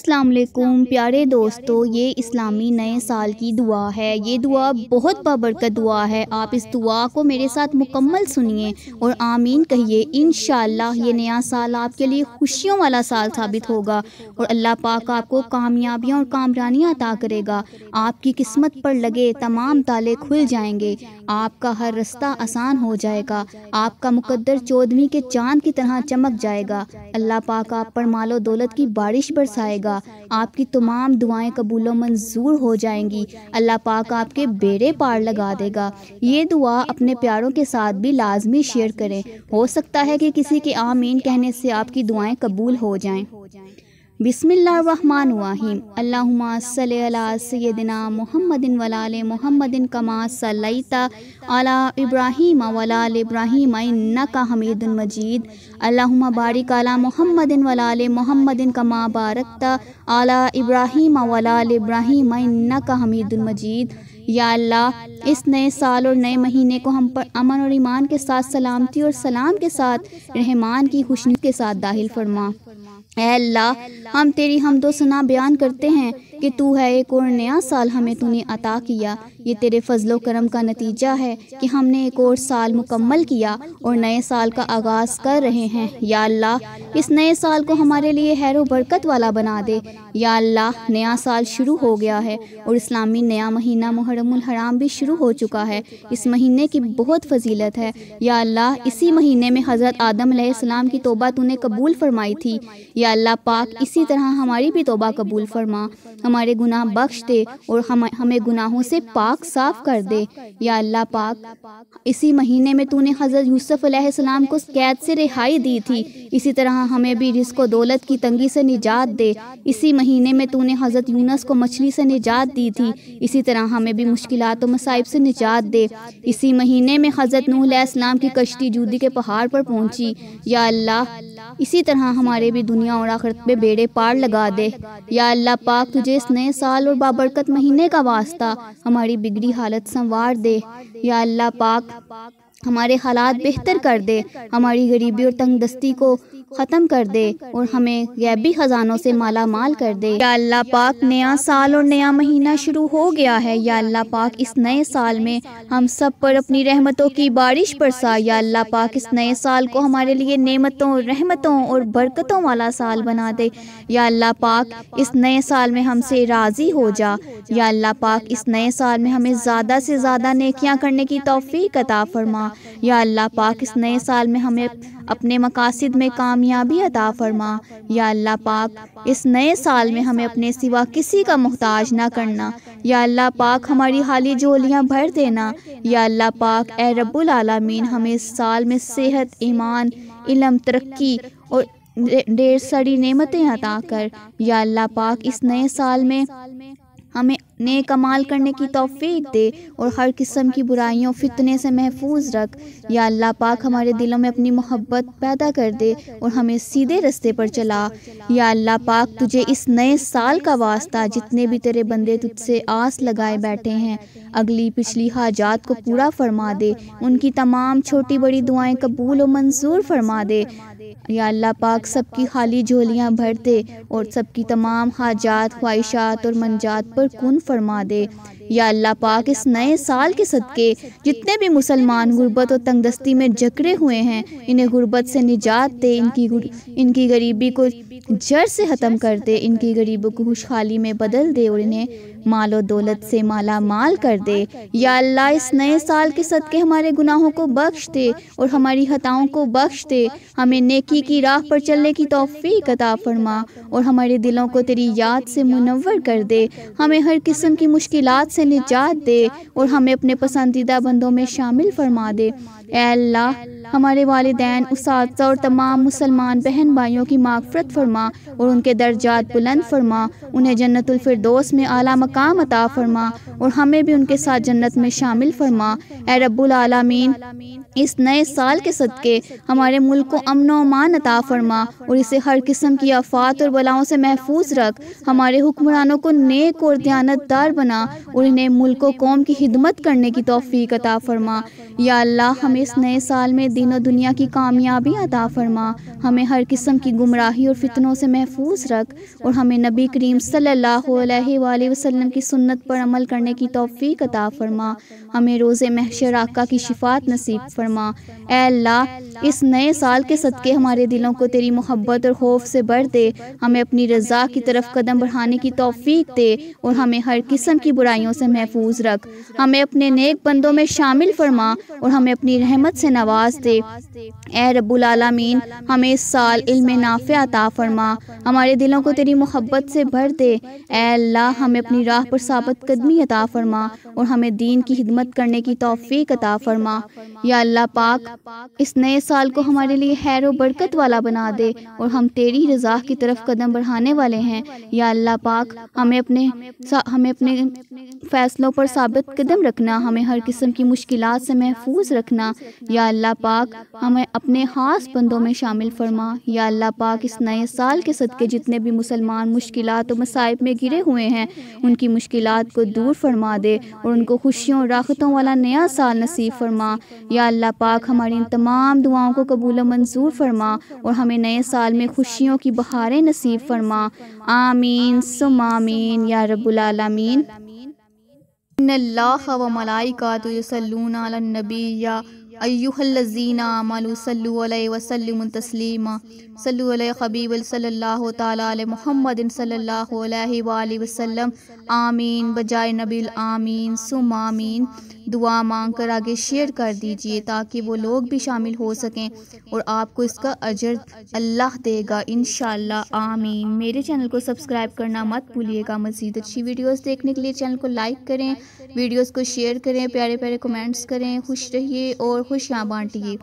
السلام علیکم پیارے دوستو، یہ اسلامی نئے سال کی دعا ہے۔ یہ دعا بہت بابرکت دعا ہے۔ آپ اس دعا کو میرے ساتھ مکمل سنیے اور آمین کہیے۔ انشاءاللہ یہ نیا سال آپ کے لیے خوشیوں والا سال ثابت ہوگا اور اللہ پاک آپ کو کامیابیاں اور کامرانیاں عطا کرے گا۔ آپ کی قسمت پر لگے تمام تالے کھل جائیں گے، آپ کا ہر رستہ آسان ہو جائے گا، آپ کا مقدر 14ویں کے چاند کی طرح چمک جائے گا۔ اللہ پاک آپ پر مال و دولت کی بارش برسائے گا، آپ کی تمام دعائیں قبول و منظور ہو جائیں گی، اللہ پاک آپ کے بیڑے پار لگا دے گا۔ یہ دعا اپنے پیاروں کے ساتھ بھی لازمی شیئر کریں، ہو سکتا ہے کہ کسی کے آمین کہنے سے آپ کی دعائیں قبول ہو جائیں۔ بسم اللہ الرحمن الرحیم۔ اللہم صلی علی سیدنا محمد وعلی آل محمد کما صلیت علی ابراہیم وعلی آل ابراہیم انک حمید مجید۔ اللہم بارک علی محمد وعلی آل محمد کما بارکت علی ابراہیم وعلی آل ابراہیم انک حمید مجید۔ یا اللہ، اس نئے سال اور نئے مہینے کو ہم پر امن اور ایمان کے ساتھ، سلامتی اور سلام کے ساتھ، رحمان کی خوشنودی کے ساتھ داخل فرما۔ اے اللہ، ہم تیری حمد و ثنا بیان کرتے ہیں کہ تو ہے ایک اور نیا سال ہمیں تو نے عطا کیا۔ یہ تیرے فضل و کرم کا نتیجہ ہے کہ ہم نے ایک اور سال مکمل کیا اور نئے سال کا آغاز کر رہے ہیں۔ یا اللہ، اس نئے سال کو ہمارے لیے خیر و برکت والا بنا دے۔ یا اللہ، نیا سال شروع ہو گیا ہے اور اسلامی نیا مہینہ محرم الحرام بھی شروع ہو چکا ہے۔ اس مہینے کی بہت فضیلت ہے۔ یا اللہ، اسی مہینے میں حضرت آدم علیہ السلام کی توبہ تو نے قبول فرمائی تھی۔ یا اللہ پاک، اسی طرح ہماری بھی توبہ قبول فرما، ہمارے گناہ بخش دے اور ہمیں گناہوں سے پاک صاف کر دے۔ یا اللہ پاک، اسی مہینے میں تو نے حضرت یوسف علیہ السلام کو قید سے رہائی دی تھی، اسی طرح ہمیں بھی رزق و دولت کی تنگی سے نجات دے۔ اسی مہینے میں تو نے حضرت یونس کو مچھلی سے نجات دی تھی، اسی طرح ہمیں بھی مشکلات و مصائب سے نجات دے۔ اسی مہینے میں حضرت نوح علیہ السلام کی کشتی جودی کے پہاڑ پر پہنچی۔ یا اللہ، اسی طرح ہمارے بھی دنیا اور آخرت میں بیڑے پار لگا دے۔ یا اللہ پاک، تجھے اس نئے سال اور بابرکت مہینے کا واسطہ ہماری بگڑی حالت سنوار دے۔ یا اللہ پاک، ہمارے حالات بہتر کر دے، ہماری غریبی اور تنگ دستی کو ختم کر دے اور ہمیں غیبی خزانوں سے مالا مال کر دے۔ یا اللہ پاک، نیا سال اور نیا مہینہ شروع ہو گیا ہے۔ یا اللہ پاک، اس نئے سال میں ہم سب پر اپنی رحمتوں کی بارش برسا۔ یا اللہ پاک، اس نئے سال کو ہمارے لیے نعمتوں، رحمتوں اور برکتوں والا سال بنا دے۔ یا اللہ پاک، اس نئے سال میں ہم سے راضی ہو جا۔ یا اللہ پاک، اس نئے سال میں ہمیں زیادہ سے زیادہ نیکیاں کرنے کی توفیق عطا فرما۔ یا اللہ پاک، اس نئے سال میں ہمیں اپنے مقاصد میں کامیابی عطا فرما۔ یا اللہ پاک، اس نئے سال میں ہمیں اپنے سوا کسی کا محتاج نہ کرنا۔ یا اللہ پاک، ہماری خالی جھولیاں بھر دینا۔ یا اللہ پاک، اے رب العالمین، ہمیں اس سال میں صحت، ایمان، علم، ترقی اور ڈھیر ساری نعمتیں عطا کر۔ یا اللہ پاک، اس نئے سال میں ہمیں نیک اعمال کرنے کی توفیق دے اور ہر قسم کی برائیوں فتنے سے محفوظ رکھ۔ یا اللہ پاک، ہمارے دلوں میں اپنی محبت پیدا کر دے اور ہمیں سیدھے رستے پر چلا۔ یا اللہ پاک، تجھے اس نئے سال کا واسطہ جتنے بھی تیرے بندے تجھ سے آس لگائے بیٹھے ہیں، اگلی پچھلی حاجات کو پورا فرما دے، ان کی تمام چھوٹی بڑی دعائیں قبول و منظور فرما دے۔ یا اللہ پاک، سب کی خالی جھولیاں بھر دے اور سب کی تمام حاجات، خواہشات اور منجات پر کن فرما دے۔ یا اللہ پاک، اس نئے سال کے صدقے جتنے بھی مسلمان غربت اور تنگ دستی میں جکڑے ہوئے ہیں، انہیں غربت سے نجات دے، ان کی غریبی کو جڑ سے ختم کر دے، ان کی غریبوں کو خوشحالی میں بدل دے اور انہیں مال و دولت سے مالا مال کر دے۔ یا اللہ، اس نئے سال کے صدقے ہمارے گناہوں کو بخش دے اور ہماری خطاؤں کو بخش دے، ہمیں نیکی کی راہ پر چلنے کی توفیق عطا فرما اور ہمارے دلوں کو تیری یاد سے منور کر دے، ہمیں ہر قسم کی مشکلات سے نجات دے اور ہمیں اپنے پسندیدہ بندوں میں شامل فرما دے۔ اے اللہ، ہمارے والدین، اساتذہ اور تمام مسلمان بہن بھائیوں کی مغفرت فرما اور ان کے درجات بلند فرما، انہیں جنت الفردوس میں اعلیٰ مقام عطا فرما اور ہمیں بھی ان کے ساتھ جنت میں شامل فرما۔ اے رب العالمین، اس نئے سال کے صدقے ہمارے ملک کو امن و امان عطا فرما اور اسے ہر قسم کی آفات اور بلاؤں سے محفوظ رکھ، ہمارے حکمرانوں کو نیک اور دیانتدار بنا اور انہیں ملک و قوم کی خدمت کرنے کی توفیق عطا فرما۔ یا اللہ، ہمیں اس نئے سال میں دین و دنیا کی کامیابی عطا فرما، ہمیں ہر قسم کی گمراہی اور فتنوں سے محفوظ رکھ، اور ہمیں نبی کریم صلی اللہ علیہ وآلہ وسلم کی سنت پر عمل کرنے کی توفیق عطا فرما، ہمیں روز محشر آقا کی شفاعت نصیب فرما۔ اے اللہ، اس نئے سال کے صدقے ہمارے دلوں کو تیری محبت اور خوف سے بھر دے، ہمیں اپنی رضا کی طرف قدم بڑھانے کی توفیق دے، اور ہمیں ہر قسم کی برائیوں سے محفوظ رکھ، ہمیں اپنے نیک بندوں میں شامل فرما، اور ہمیں اپنی رحمت سے نواز دے۔ اے رب العالمین، ہمیں اس سال علم نافع عطا فرما، ہمارے دلوں کو تیری محبت سے بھر دے۔ اے اللہ، ہمیں اپنی راہ پر ثابت قدمی عطا فرما، اور ہمیں دین کی خدمت کرنے کی توفیق عطا فرما۔ یا اللہ پاک، اس نئے سال کو ہمارے لیے خیر و برکت والا بنا دے، اور ہم تیری رضا کی طرف قدم بڑھانے والے ہیں۔ یا اللہ پاک، ہمیں اپنے فیصلوں پر ثابت قدم رکھنا، ہمیں ہر قسم کی مشکلات سے محفوظ رکھنا۔ یا اللہ پاک، ہمیں اپنے خاص بندوں میں شامل فرما۔ یا اللہ پاک، اس نئے سال کے صدقے جتنے بھی مسلمان مشکلات و مصائب میں گرے ہوئے ہیں، ان کی مشکلات کو دور فرما دے، اور ان کو خوشیوں اور راحتوں والا نیا سال نصیب فرما۔ یا اللہ پاک، ہماری ان تمام دعاؤں کو قبول و منظور فرما، اور ہمیں نئے سال میں خوشیوں کی بہاریں نصیب فرما۔ آمین ثم آمین یا رب العالمین۔ ان اللہ و ملائکۃہ یصلون علی النبی یا ایھا الذین آمنوا صلوا علیہ وسلموا تسلیما۔ صلوا علی حبیب صلی اللہ تعالی علی محمد صلی اللہ علیہ وآلہ وسلم۔ آمین بجائے نبی آمین ثم آمین۔ دعا مانگ کر آگے شیئر کر دیجئے تاکہ وہ لوگ بھی شامل ہو سکیں، اور آپ کو اس کا اجر اللہ دے گا انشاءاللہ۔ آمین۔ میرے چینل کو سبسکرائب کرنا مت بھولیے گا۔ مزید اچھی ویڈیوز دیکھنے کے لیے چینل کو لائک کریں، ویڈیوز کو شیئر کریں، پیارے پیارے کمنٹس کریں۔ خوش رہیے اور خوشیاں بانٹیے۔